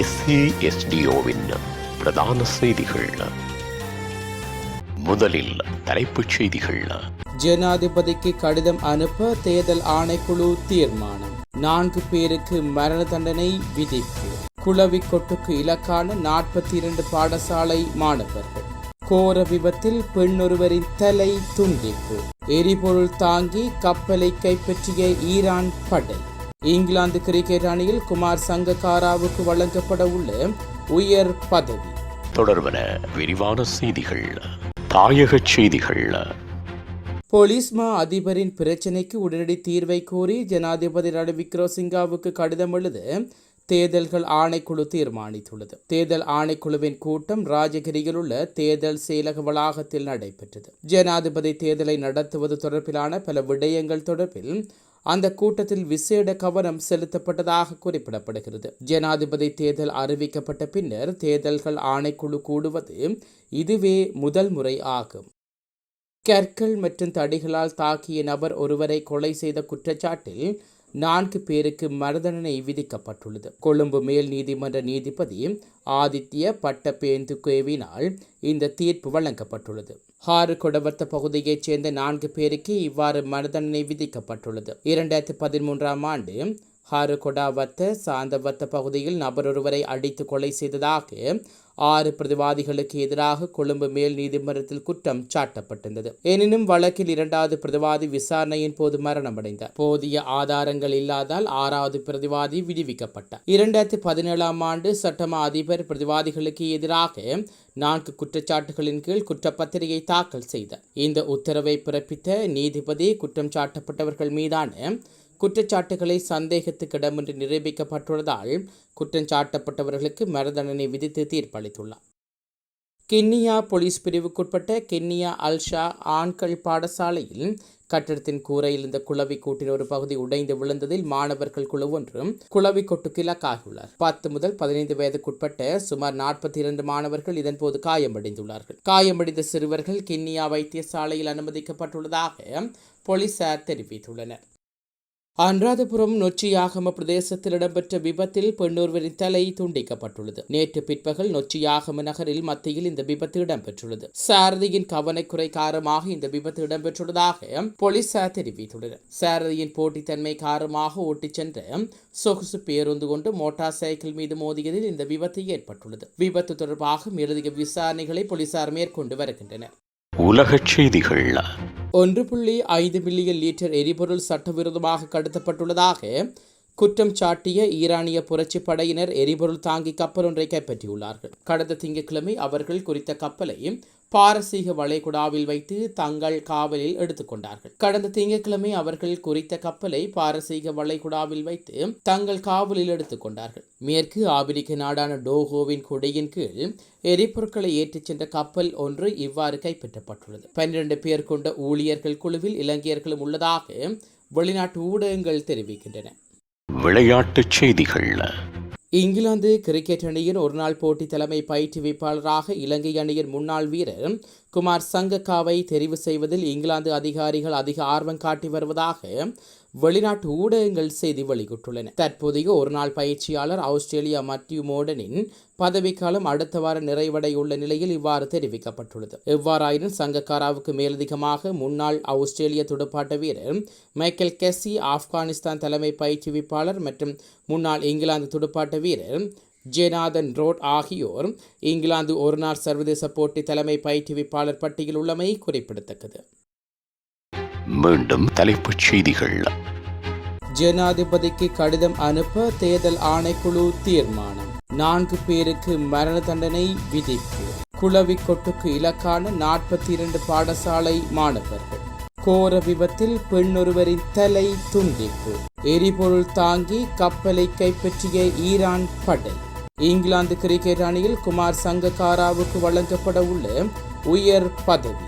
SCSDOவின் பிரதான செய்திகள். முதலில் தலைப்புச் செய்திகள். ஜனாதிபதிக்கு கடிதம் அனுப்ப தேர்தல் ஆணைக்குழு தீர்மானம். 4 பேருக்கு மரண தண்டனை விதிப்பு. குளவிக்கொட்டுக்கு இலக்கான 42 பாடசாலை மாணவர்கள். கோர விபத்தில் பெண்ணொருவரின் தலை துண்டிப்பு. எரிபொருள் தாங்கி கப்பலை கைப்பற்றிய ஈரான் படை. இங்கிலாந்து கிரிக்கெட் அணியில் குமார் சங்கக்காராவுக்கு வழங்கப்பட உள்ள உயர் பதவி. தொடர்பன விரிவான செய்திகள். தாயக செய்திகள். போலீஸ் மா அதிபரின் பிரச்சினைக்கு உடனடி தீர்வை கோரி ஜனாதிபதி ரணில் விக்ரமசிங்கவுக்கு கடிதம் எழுத தேர்தல்கள் ஆணைக்குழு தீர்மானித்துள்ளது. தேர்தல் ஆணைக்குழுவின் கூட்டம் ராஜகிரியில் உள்ள தேர்தல் செயலக வளாகத்தில் நடைபெற்றது. ஜனாதிபதி தேர்தலை நடத்துவது தொடர்பிலான பல விடயங்கள் தொடர்பில் அந்த கூட்டத்தில் விசேட கவனம் செலுத்தப்பட்டதாக குறிப்பிடப்படுகிறது. ஜனாதிபதி தேர்தல் அறிவிக்கப்பட்ட பின்னர் தேர்தல்கள் ஆணைக்குழு கூடுவது இதுவே முதல் முறை ஆகும். கற்கள் மற்றும் தடிகளால் தாக்கிய நபர் ஒருவரை கொலை செய்த குற்றச்சாட்டில் 4 பேருக்கு மரணதண்டனை விதிக்கப்பட்டுள்ளது. கொழும்பு மேல் நீதிமன்ற நீதிபதி ஆதித்ய பட்டபேந்துகேவினால் இந்த தீர்ப்பு வழங்கப்பட்டுள்ளது. ஹாரு கொடவர்த்த பகுதியைச் சேர்ந்த 4 பேருக்கு இவ்வாறு மரணதண்டனை விதிக்கப்பட்டுள்ளது. 2013 ஆண்டு ஹாரு கொடாவத்த சாந்தவத்த பகுதியில் நபர் ஒருவரை அடித்து கொலை செய்ததாக 6 பிரதிவாதிகளுக்கு எதிராக கொழும்பு மேல் நீதிமன்றத்தில் குற்றம் சாட்டப்பட்டிருந்தது. எனினும் வழக்கில் 2வது பிரதிவாதி விசாரணையின் போது மரணமடைந்தார். போதிய ஆதாரங்கள் இல்லாதால் 6வது பிரதிவாதி விடுவிக்கப்பட்டார். 2017 ஆண்டு சட்டமா அதிபர் பிரதிவாதிகளுக்கு எதிராக 4 குற்றச்சாட்டுகளின் கீழ் குற்றப்பத்திரிகை தாக்கல் செய்தார். இந்த உத்தரவை பிறப்பித்த நீதிபதி குற்றம் சாட்டப்பட்டவர்கள் மீதான குற்றச்சாட்டுகளை சந்தேகத்துக்கிடமின்றி நிரூபிக்கப்பட்டுள்ளதால் குற்றஞ்சாட்டப்பட்டவர்களுக்கு மரண தண்டனை விதித்து தீர்ப்பளித்துள்ளார். கென்னியா போலீஸ் பிரிவுக்குட்பட்ட கென்னியா அல்ஷா ஆண்கள் பாடசாலையில் கட்டிடத்தின் கூரையில் இருந்த குளவிக்கூட்டின் ஒரு பகுதி உடைந்து விழுந்ததில் மாணவர்கள் குழு ஒன்றும் குளவிக்கொட்டுக்கு இலக்காகியுள்ளார். 10 முதல் 15 வயதுக்குட்பட்ட சுமார் 42 மாணவர்கள் இதன்போது காயமடைந்துள்ளார்கள். காயமடைந்த சிறுவர்கள் கென்னியா வைத்தியசாலையில் அனுமதிக்கப்பட்டுள்ளதாக போலீசார் தெரிவித்துள்ளனர். அனுராதபுரம் நொச்சியாகம பிரதேசத்தில் இடம்பெற்ற விபத்தில் பெண்ணொருவரின் தலை துண்டிக்கப்பட்டுள்ளது. நேற்று பிற்பகல் நொச்சியாகம நகரில் மத்தியில் இந்த விபத்து இடம்பெற்றுள்ளது. சாரதியின் கவனக்குறை காரணமாக இந்த விபத்து இடம்பெற்றுள்ளதாக போலீசார் தெரிவித்துள்ளனர். சாரதியின் போட்டித்தன்மை காரணமாக ஓட்டிச் சென்ற சொகுசு பேருந்து கொண்டு மோட்டார் சைக்கிள் மீது மோதியதில் இந்த விபத்து ஏற்பட்டுள்ளது. விபத்து தொடர்பாக மேலதிக விசாரணைகளை போலீசார் மேற்கொண்டு வருகின்றனர். உலகச் செய்திகள். 1.5 மில்லியன் லிட்டர் எரிபொருள் சட்டவிரோதமாக கடத்தப்பட்டுள்ளதாக குற்றம் சாட்டிய ஈரானிய புரட்சி படையினர் எரிபொருள் தாங்கி கப்பல் ஒன்றை கைப்பற்றியுள்ளார்கள். கடந்த திங்கட்கிழமை அவர்கள் குறித்த கப்பலை பாரசீக வளைகுடாவில் வைத்து தங்கள் காவலில் எடுத்துக்கொண்டார்கள். கடந்த திங்கட்கிழமை அவர்கள் குறித்த கப்பலை பாரசீக வளைகுடாவில் வைத்து தங்கள் காவலில் எடுத்துக்கொண்டார்கள். மேற்கு ஆப்பிரிக்க நாடான டோகோவின் கொடியின் கீழ் எரிபொருட்களை ஏற்றிச் சென்ற கப்பல் ஒன்று இவ்வாறு கைப்பற்றப்பட்டுள்ளது. 12 பேர் கொண்ட ஊழியர்கள் குழுவில் இலங்கையர்களும் உள்ளதாக வெளிநாட்டு ஊடகங்கள் தெரிவிக்கின்றன. விளையாட்டுச் செய்திகள். இங்கிலாந்து கிரிக்கெட் அணியின் ஒருநாள் போட்டி தலைமை பயிற்றுவிப்பாளராக இலங்கை அணியின் முன்னாள் வீரர் குமார் சங்கக்காவை தெரிவு செய்வதில் இங்கிலாந்து அதிகாரிகள் அதிக ஆர்வம் காட்டி வருவதாக வெளிநாட்டு ஊடகங்கள் செய்தி வெளியிட்டுள்ளன. தற்போதைய ஒருநாள் பயிற்சியாளர் ஆஸ்திரேலியா மத்யூ மோர்டனின் பதவிக்காலம் அடுத்த வாரம் நிறைவடையுள்ள நிலையில் இவ்வாறு தெரிவிக்கப்பட்டுள்ளது. எவ்வாறாயினும் சங்கக்காராவுக்கு மேலதிகமாக முன்னாள் ஆஸ்திரேலிய துடுப்பாட்ட வீரர் மைக்கேல் கெஸ்ஸி, ஆப்கானிஸ்தான் தலைமை பயிற்றுவிப்பாளர் மற்றும் முன்னாள் இங்கிலாந்து துடுப்பாட்ட வீரர் ஜேனாதன் ரோட் ஆகியோர் இங்கிலாந்து ஒருநாள் சர்வதேச போட்டி தலைமை பயிற்றுவிப்பாளர் பட்டியலில் உள்ளமை குறிப்பிடத்தக்கது. மீண்டும் தலைப்புச் செய்திகள். ஜனாதிபதிக்கு கடிதம் அனுப்ப தேர்தல் ஆணைக்குழு தீர்மானம். 4 பேருக்கு மரண தண்டனை விதிப்பு. குளவிக்கொட்டுக்கு இலக்கான 42 பாடசாலை மாணவர்கள். கோர விபத்தில் பெண்ணொருவரின் தலை துண்டிப்பு. எரிபொருள் தாங்கி கப்பலை கைப்பற்றிய ஈரான் படை. இங்கிலாந்து கிரிக்கெட் அணியில் குமார் சங்கக்காராவுக்கு வழங்கப்பட உள்ள உயர் பதவி.